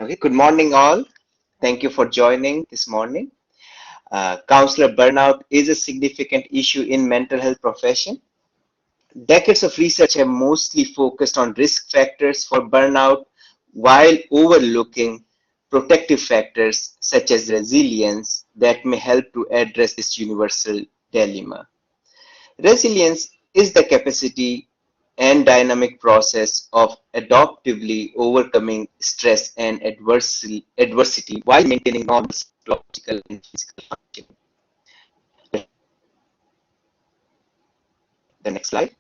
Okay, good morning, all. Thank you for joining this morning. Counselor burnout is a significant issue in mental health profession. Decades of research have mostly focused on risk factors for burnout while overlooking protective factors such as resilience that may help to address this universal dilemma. Resilience is the capacity and dynamic process of adaptively overcoming stress and adversity while maintaining normal psychological and physical function. The next slide.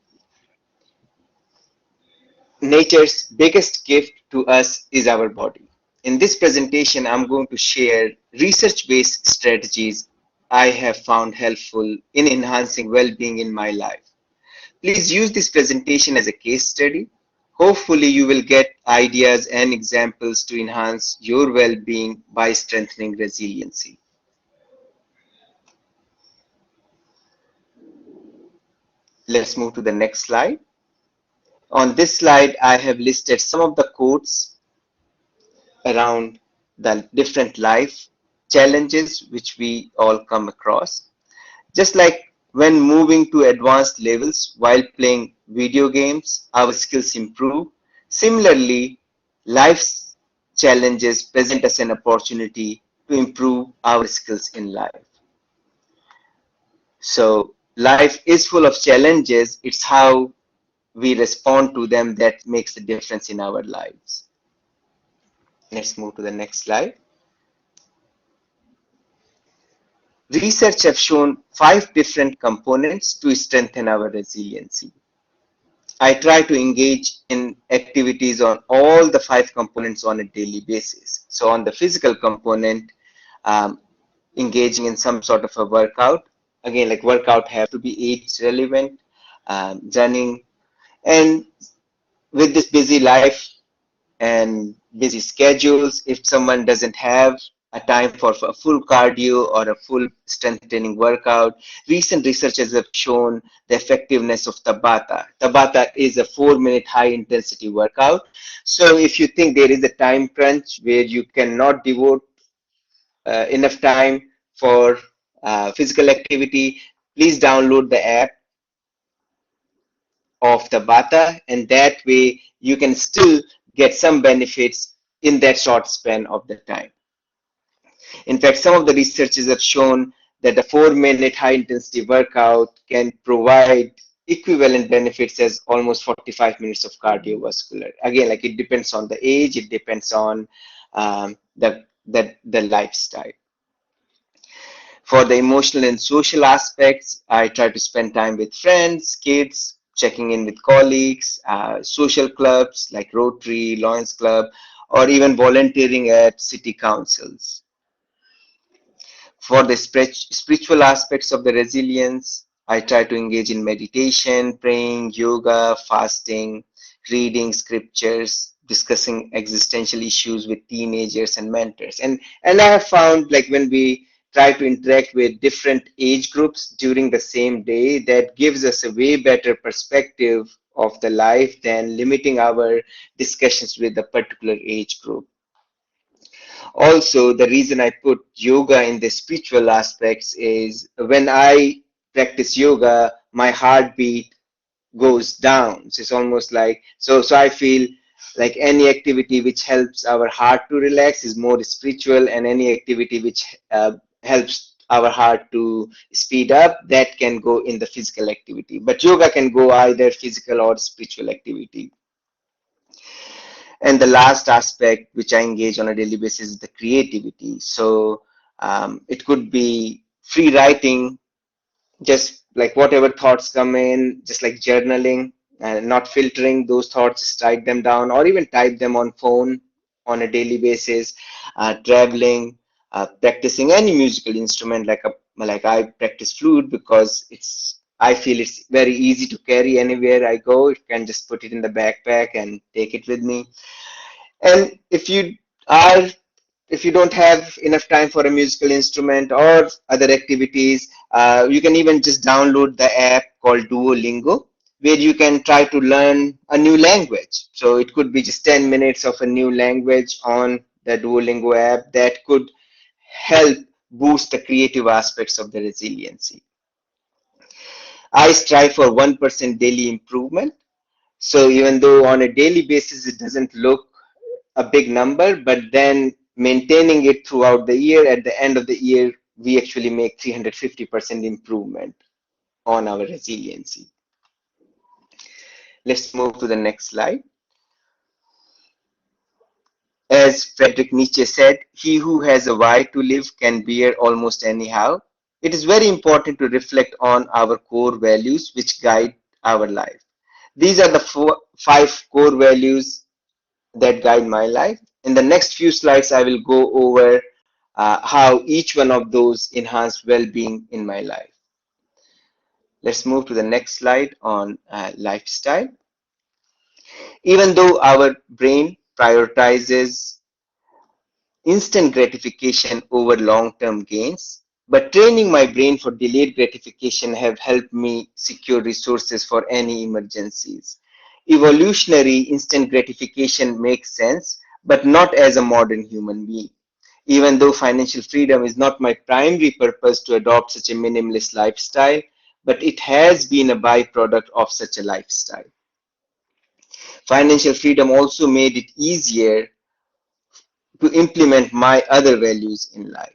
Nature's biggest gift to us is our body. In this presentation, I'm going to share research-based strategies I have found helpful in enhancing well-being in my life. Please use this presentation as a case study. Hopefully, you will get ideas and examples to enhance your well-being by strengthening resiliency. Let's move to the next slide. On this slide, I have listed some of the quotes around the different life challenges which we all come across. Just like when moving to advanced levels while playing video games, our skills improve. Similarly, life's challenges present us an opportunity to improve our skills in life. So life is full of challenges. It's how we respond to them that makes the difference in our lives. Let's move to the next slide. Research have shown 5 different components to strengthen our resiliency. I try to engage in activities on all the 5 components on a daily basis. So on the physical component, engaging in some sort of a workout. Again, like workout have to be age relevant, running. And with this busy life and busy schedules, if someone doesn't have a time for a full cardio or a full strength training workout, recent researchers have shown the effectiveness of Tabata. Tabata is a 4-minute high intensity workout. So if you think there is a time crunch where you cannot devote enough time for physical activity, please download the app of Tabata, and that way you can still get some benefits in that short span of the time. In fact, some of the researchers have shown that a 4-minute high intensity workout can provide equivalent benefits as almost 45 minutes of cardiovascular. Again, like it depends on the age, it depends on the lifestyle. For the emotional and social aspects, I try to spend time with friends, kids, checking in with colleagues, social clubs like Rotary, Lions Club, or even volunteering at city councils. For the spiritual aspects of the resilience, I try to engage in meditation, praying, yoga, fasting, reading scriptures, discussing existential issues with teenagers and mentors. And I have found, like, when we try to interact with different age groups during the same day, that gives us a way better perspective of the life than limiting our discussions with a particular age group. Also, the reason I put yoga in the spiritual aspects is when I practice yoga, my heartbeat goes down. So it's almost like, so I feel like any activity which helps our heart to relax is more spiritual, and any activity which helps our heart to speed up, that can go in the physical activity. But yoga can go either physical or spiritual activity. And the last aspect which I engage on a daily basis is the creativity. So it could be free writing, just like whatever thoughts come in, just like journaling, and not filtering those thoughts, just write them down or even type them on phone on a daily basis. Traveling, practicing any musical instrument, like I practice flute because I feel it's very easy to carry anywhere I go. You can just put it in the backpack and take it with me. And if you don't have enough time for a musical instrument or other activities, you can even just download the app called Duolingo, where you can try to learn a new language. So it could be just 10 minutes of a new language on the Duolingo app, that could help boost the creative aspects of the resiliency. I strive for 1% daily improvement. So even though on a daily basis it doesn't look a big number, but then maintaining it throughout the year, at the end of the year, we actually make 350% improvement on our resiliency. Let's move to the next slide. As Friedrich Nietzsche said, he who has a why to live can bear almost anyhow. It is very important to reflect on our core values which guide our life. These are the five core values that guide my life. In the next few slides, I will go over how each one of those enhance well-being in my life. Let's move to the next slide on lifestyle. Even though our brain prioritizes instant gratification over long-term gains, but training my brain for delayed gratification have helped me secure resources for any emergencies. Evolutionary instant gratification makes sense, but not as a modern human being. Even though financial freedom is not my primary purpose to adopt such a minimalist lifestyle, but it has been a byproduct of such a lifestyle. Financial freedom also made it easier to implement my other values in life.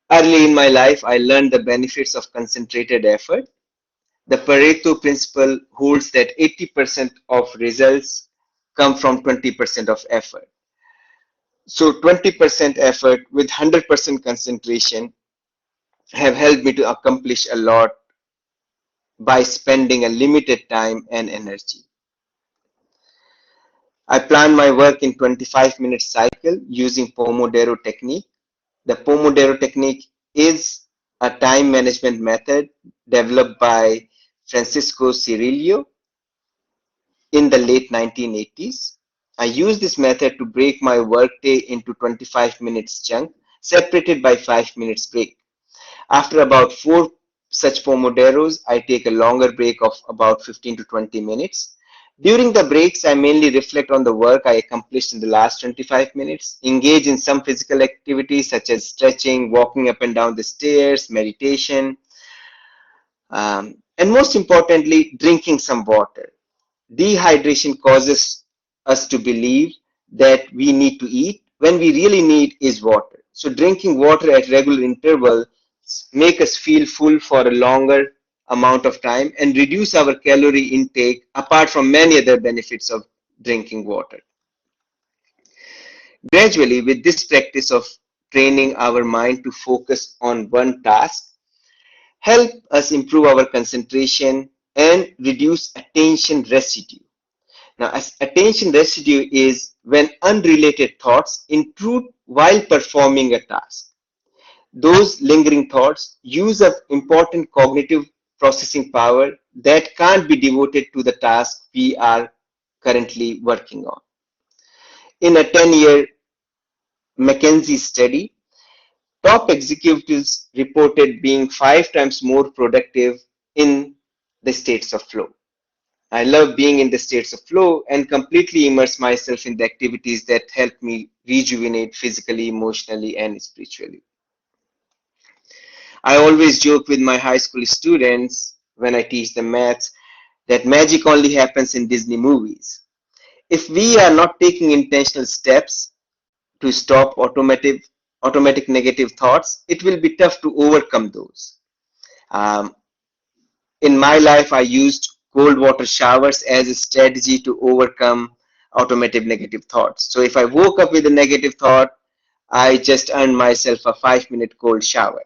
Early in my life, I learned the benefits of concentrated effort. The Pareto principle holds that 80% of results come from 20% of effort. So 20% effort with 100% concentration have helped me to accomplish a lot by spending a limited time and energy. I plan my work in 25-minute cycle using Pomodoro technique. The Pomodoro technique is a time management method developed by Francisco Cirillo in the late 1980s. I use this method to break my workday into 25 minutes chunk, separated by 5 minutes break. After about 4 such Pomodoros, I take a longer break of about 15 to 20 minutes. During the breaks, I mainly reflect on the work I accomplished in the last 25 minutes, engage in some physical activities such as stretching, walking up and down the stairs, meditation, and most importantly, drinking some water. Dehydration causes us to believe that we need to eat when we really need is water. So drinking water at regular intervals make us feel full for a longer amount of time and reduce our calorie intake apart from many other benefits of drinking water. Gradually, with this practice of training our mind to focus on one task, help us improve our concentration and reduce attention residue. Now, as attention residue is when unrelated thoughts intrude while performing a task. Those lingering thoughts use up important cognitive processing power that can't be devoted to the task we are currently working on. In a 10-year McKinsey study, top executives reported being 5 times more productive in the states of flow. I love being in the states of flow and completely immerse myself in the activities that help me rejuvenate physically, emotionally, and spiritually. I always joke with my high school students when I teach them maths that magic only happens in Disney movies. If we are not taking intentional steps to stop automatic negative thoughts, it will be tough to overcome those. Um, in my life, I used cold water showers as a strategy to overcome automatic negative thoughts. So if I woke up with a negative thought, I just earned myself a 5-minute cold shower.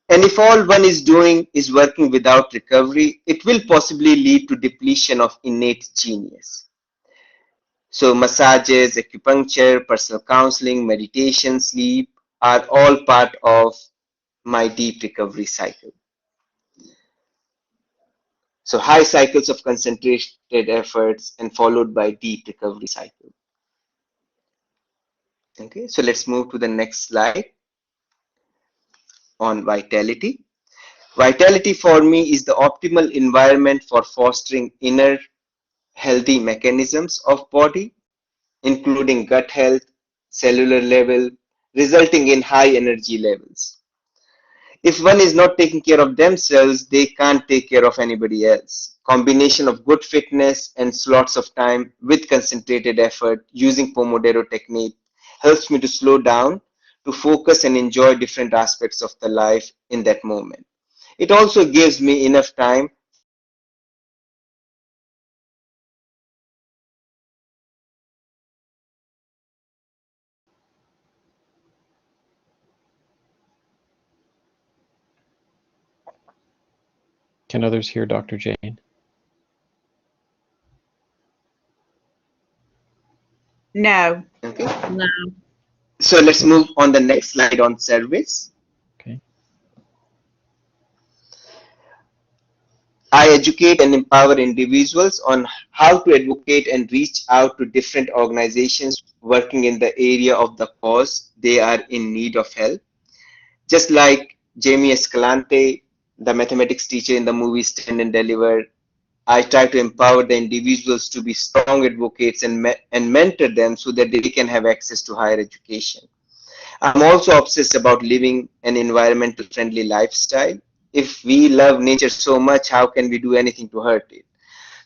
And if all one is doing is working without recovery, it will possibly lead to depletion of innate genius. So massages, acupuncture, personal counseling, meditation, sleep are all part of my deep recovery cycle. So high cycles of concentrated efforts and followed by deep recovery cycle. Okay, so let's move to the next slide on vitality. Vitality for me is the optimal environment for fostering inner healthy mechanisms of body, including gut health, cellular level, resulting in high energy levels. If one is not taking care of themselves, they can't take care of anybody else. Combination of good fitness and slots of time with concentrated effort using Pomodoro technique helps me to slow down, to focus and enjoy different aspects of the life in that moment. It also gives me enough time for reflection, reflection on my day, reflection on my goals, reflection on my achievements, reflection on my values, Can others hear Dr. Jane? No, okay. no. So let's So, move on the next slide on service. okay. I educate and empower individuals on how to advocate and reach out to different organizations working in the area of the cause they are in need of help. Just like Jamie Escalante, the mathematics teacher in the movie Stand and Deliver, I try to empower the individuals to be strong advocates and mentor them so that they can have access to higher education. I'm also obsessed about living an environmental friendly lifestyle. If we love nature so much, how can we do anything to hurt it?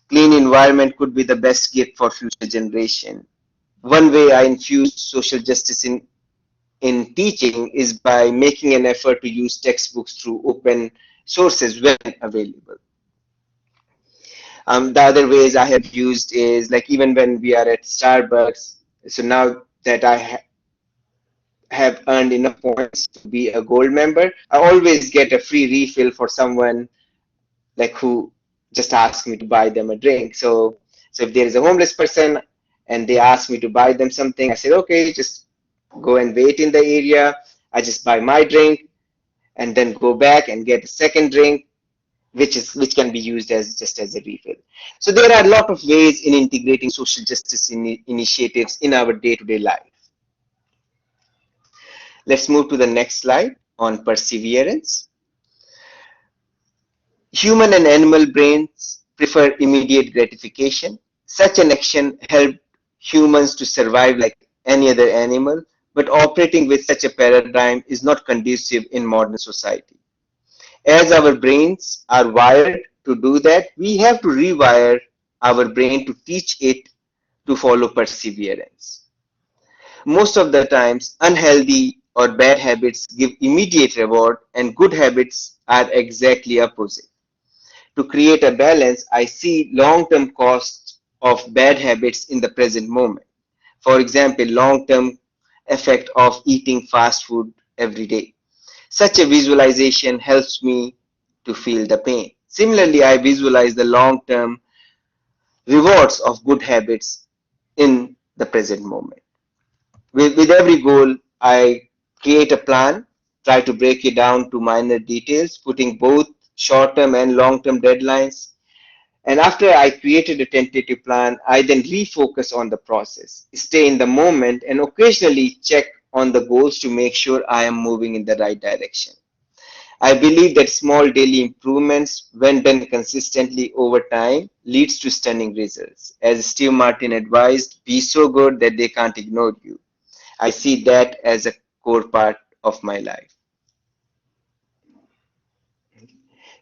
Clean environment could be the best gift for future generation. One way I infuse social justice in teaching is by making an effort to use textbooks through open sources when available. The other ways I have used is like even when we are at Starbucks. So now that I have earned enough points to be a gold member, I always get a free refill for someone like who just asks me to buy them a drink. So if there is a homeless person and they ask me to buy them something, I said, okay, just go and wait in the area. I just buy my drink and then go back and get a second drink, which can be used as just as a refill. So there are a lot of ways in integrating social justice initiatives in our day-to-day life. Let's move to the next slide on perseverance. Human and animal brains prefer immediate gratification. Such an action helped humans to survive like any other animal, but operating with such a paradigm is not conducive in modern society. As our brains are wired to do that, we have to rewire our brain to teach it to follow perseverance. Most of the times, unhealthy or bad habits give immediate reward, and good habits are exactly opposite. To create a balance, I see long-term costs of bad habits in the present moment. For example, long-term effect of eating fast food every day. Such a visualization helps me to feel the pain. Similarly, I visualize the long-term rewards of good habits in the present moment. With every goal, I create a plan, try to break it down to minor details, putting both short-term and long-term deadlines. And after I created a tentative plan, I then refocus on the process, stay in the moment, and occasionally check on the goals to make sure I am moving in the right direction. I believe that small daily improvements, when done consistently over time, leads to stunning results. As Steve Martin advised, be so good that they can't ignore you. I see that as a core part of my life.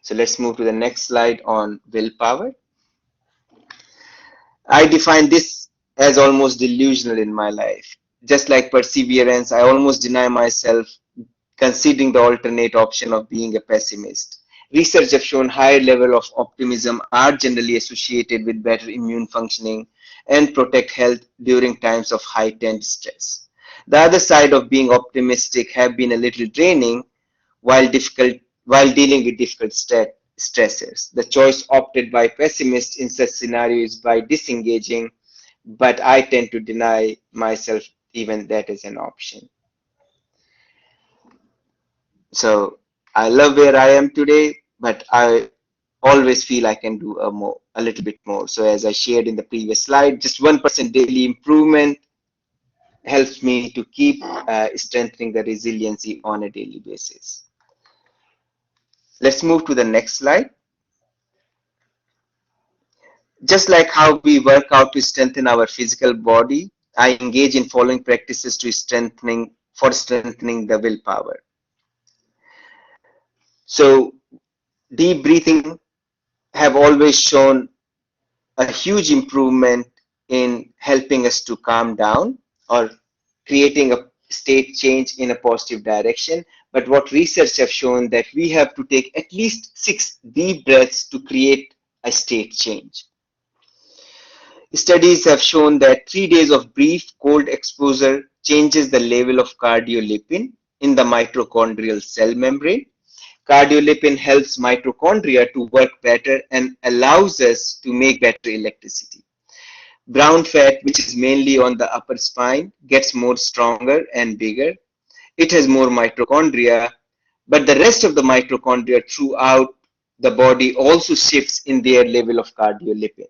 So let's move to the next slide on willpower. I define this as almost delusional in my life. Just like perseverance, I almost deny myself considering the alternate option of being a pessimist. Research have shown higher level of optimism are generally associated with better immune functioning and protect health during times of heightened stress. The other side of being optimistic have been a little draining while difficult while dealing with difficult stressors. The choice opted by pessimists in such scenarios is by disengaging, but I tend to deny myself even that is an option. So I love where I am today, but I always feel I can do a little bit more. So as I shared in the previous slide, just 1% daily improvement helps me to keep strengthening the resiliency on a daily basis. Let's move to the next slide. Just like how we work out to strengthen our physical body, I engage in following practices to strengthening the willpower. So deep breathing have always shown a huge improvement in helping us to calm down or creating a state change in a positive direction. But what research have shown that we have to take at least 6 deep breaths to create a state change. Studies have shown that 3 days of brief cold exposure changes the level of cardiolipin in the mitochondrial cell membrane. Cardiolipin helps mitochondria to work better and allows us to make better electricity. Brown fat, which is mainly on the upper spine, gets more stronger and bigger. It has more mitochondria, but the rest of the mitochondria throughout the body also shifts in their level of cardiolipin.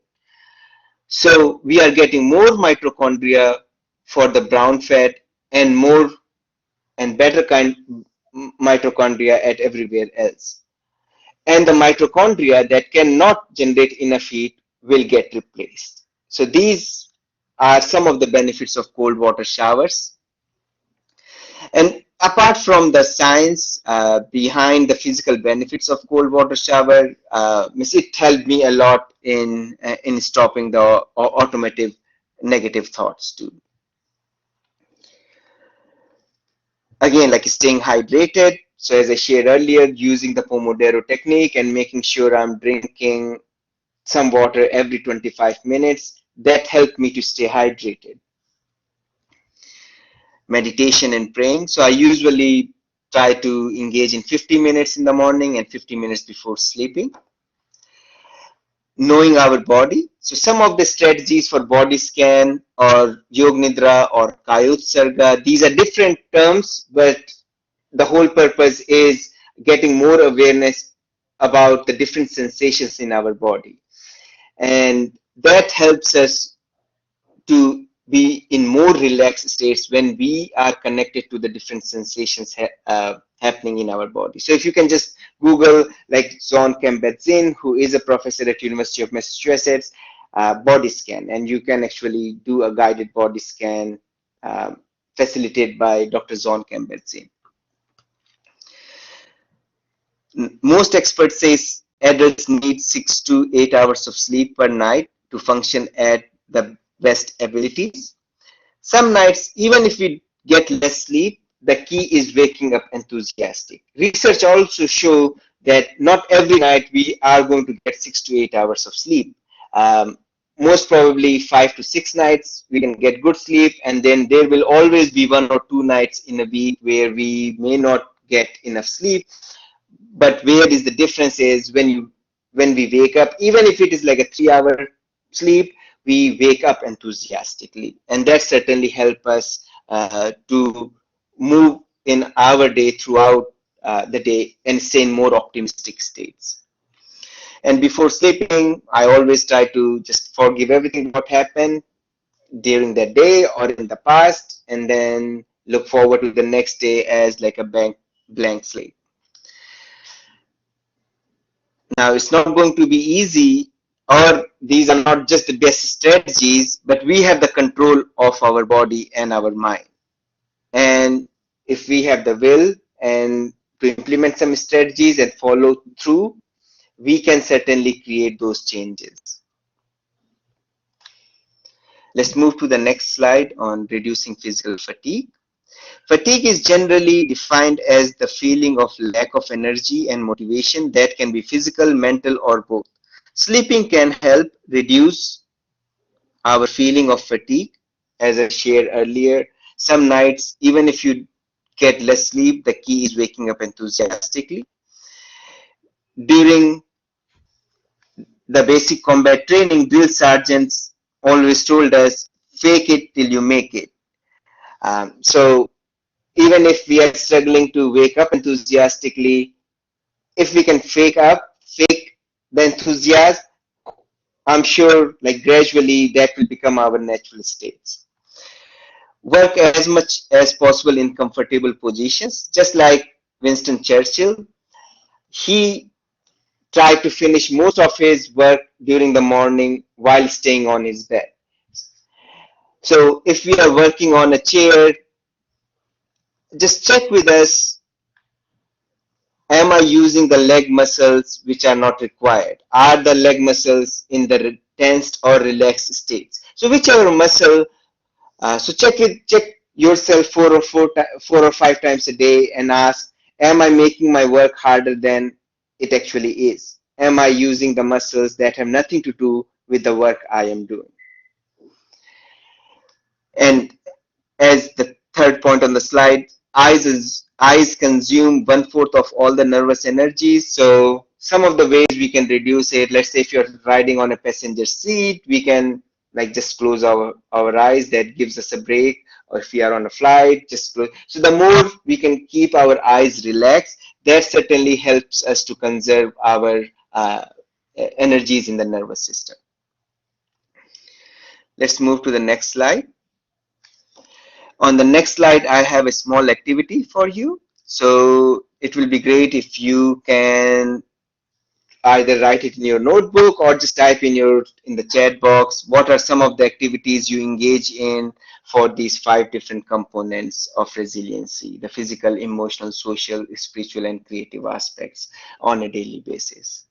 So we are getting more mitochondria for the brown fat and more and better kind mitochondria at everywhere else. And the mitochondria that cannot generate enough heat will get replaced. So these are some of the benefits of cold water showers. And apart from the science behind the physical benefits of cold water shower, it helped me a lot in stopping the automotive negative thoughts too. Again, like staying hydrated. So as I shared earlier, using the Pomodoro technique and making sure I'm drinking some water every 25 minutes, that helped me to stay hydrated. Meditation and praying. So I usually try to engage in 50 minutes in the morning and 50 minutes before sleeping. Knowing our body. So some of the strategies for body scan or Yog Nidra or Kayut Sarga, these are different terms, but the whole purpose is getting more awareness about the different sensations in our body. And that helps us to be in more relaxed states when we are connected to the different sensations happening in our body. So if you can just Google like John Kabat-Zinn, who is a professor at University of Massachusetts, body scan, and you can actually do a guided body scan facilitated by Dr. John Kabat-Zinn. Most experts say adults need 6 to 8 hours of sleep per night to function at the best abilities. Some nights, even if we get less sleep, the key is waking up enthusiastic. Research also show that not every night we are going to get 6 to 8 hours of sleep. Most probably 5 to 6 nights we can get good sleep, and then there will always be 1 or 2 nights in a week where we may not get enough sleep. But where is the difference is when we wake up, even if it is like a 3 hour sleep, we wake up enthusiastically, and that certainly help us to move in our day throughout the day and stay in more optimistic states. And before sleeping, I always try to just forgive everything what happened during the day or in the past, and then look forward to the next day as like a blank slate. Now, it's not going to be easy, or these are not just the best strategies, but we have the control of our body and our mind. And if we have the will and to implement some strategies and follow through, we can certainly create those changes. Let's move to the next slide on reducing physical fatigue. Fatigue is generally defined as the feeling of lack of energy and motivation that can be physical, mental, or both. Sleeping can help reduce our feeling of fatigue, as I shared earlier. Some nights, even if you get less sleep, the key is waking up enthusiastically. During the basic combat training, drill sergeants always told us, fake it till you make it. So even if we are struggling to wake up enthusiastically, if we can fake the enthusiasm, I'm sure like gradually that will become our natural states. Work as much as possible in comfortable positions, just like Winston Churchill. He tried to finish most of his work during the morning while staying on his bed. So if we are working on a chair, just check with us, am I using the leg muscles which are not required? Are the leg muscles in the tensed or relaxed states? So whichever muscle, so check yourself 4 or 5 times a day and ask, am I making my work harder than it actually is? Am I using the muscles that have nothing to do with the work I am doing? And as the third point on the slide, eyes consume 1/4 of all the nervous energy. So some of the ways we can reduce it, let's say if you're riding on a passenger seat, we can like just close our eyes. That gives us a break. Or if we are on a flight, just close. So the more we can keep our eyes relaxed, that certainly helps us to conserve our energies in the nervous system. Let's move to the next slide. On the next slide, I have a small activity for you. So it will be great if you can either write it in your notebook or just type in the chat box. What are some of the activities you engage in for these 5 different components of resiliency: the physical, emotional, social, spiritual, and creative aspects on a daily basis?